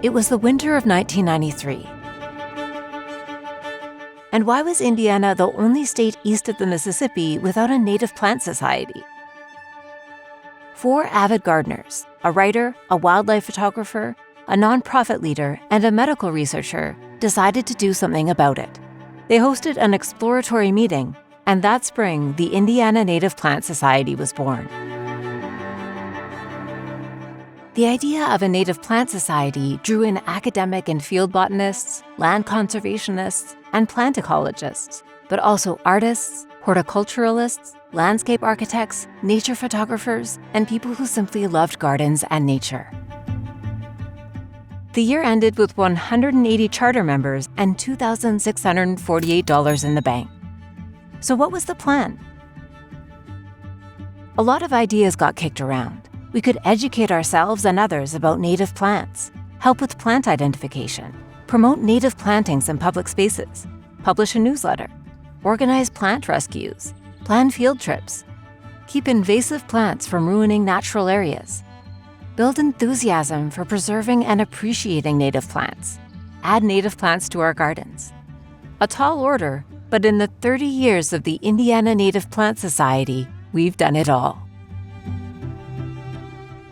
It was the winter of 1993. And why was Indiana the only state east of the Mississippi without a native plant society? 4 avid gardeners, a writer, a wildlife photographer, a nonprofit leader, and a medical researcher decided to do something about it. They hosted an exploratory meeting, and that spring, the Indiana Native Plant Society was born. The idea of a native plant society drew in academic and field botanists, land conservationists, and plant ecologists, but also artists, horticulturalists, landscape architects, nature photographers, and people who simply loved gardens and nature. The year ended with 180 charter members and $2,648 in the bank. So what was the plan? A lot of ideas got kicked around. We could educate ourselves and others about native plants, help with plant identification, promote native plantings in public spaces, publish a newsletter, organize plant rescues, plan field trips, keep invasive plants from ruining natural areas, build enthusiasm for preserving and appreciating native plants, add native plants to our gardens. A tall order, but in the 30 years of the Indiana Native Plant Society, we've done it all.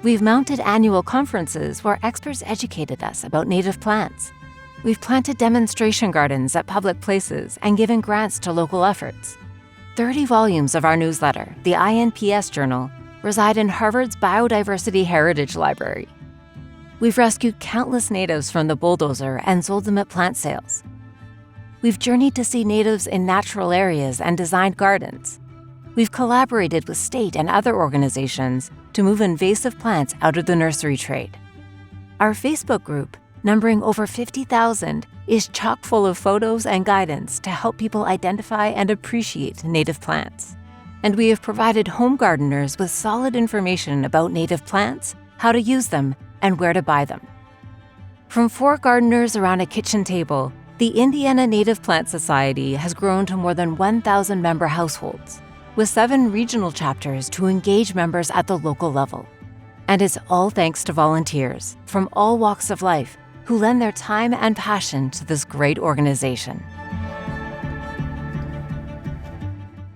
We've mounted annual conferences where experts educated us about native plants. We've planted demonstration gardens at public places and given grants to local efforts. 30 volumes of our newsletter, the INPS journal, reside in Harvard's Biodiversity Heritage Library. We've rescued countless natives from the bulldozer and sold them at plant sales. We've journeyed to see natives in natural areas and designed gardens. We've collaborated with state and other organizations to move invasive plants out of the nursery trade. Our Facebook group, numbering over 50,000, is chock full of photos and guidance to help people identify and appreciate native plants. And we have provided home gardeners with solid information about native plants, how to use them, and where to buy them. From 4 gardeners around a kitchen table, the Indiana Native Plant Society has grown to more than 1,000 member households, with 7 regional chapters to engage members at the local level. And it's all thanks to volunteers from all walks of life who lend their time and passion to this great organization.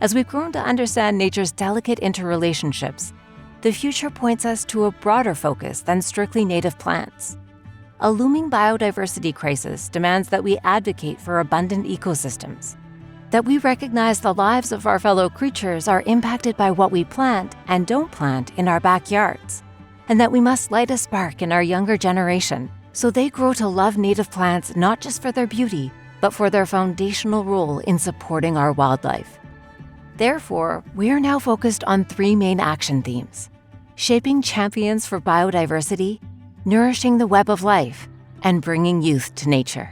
As we've grown to understand nature's delicate interrelationships, the future points us to a broader focus than strictly native plants. A looming biodiversity crisis demands that we advocate for abundant ecosystems, that we recognize the lives of our fellow creatures are impacted by what we plant and don't plant in our backyards, and that we must light a spark in our younger generation so they grow to love native plants not just for their beauty, but for their foundational role in supporting our wildlife. Therefore, we are now focused on 3 main action themes: shaping champions for biodiversity, nourishing the web of life, and bringing youth to nature.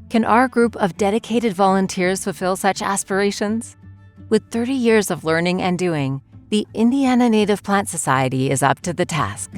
Can our group of dedicated volunteers fulfill such aspirations? With 30 years of learning and doing, the Indiana Native Plant Society is up to the task.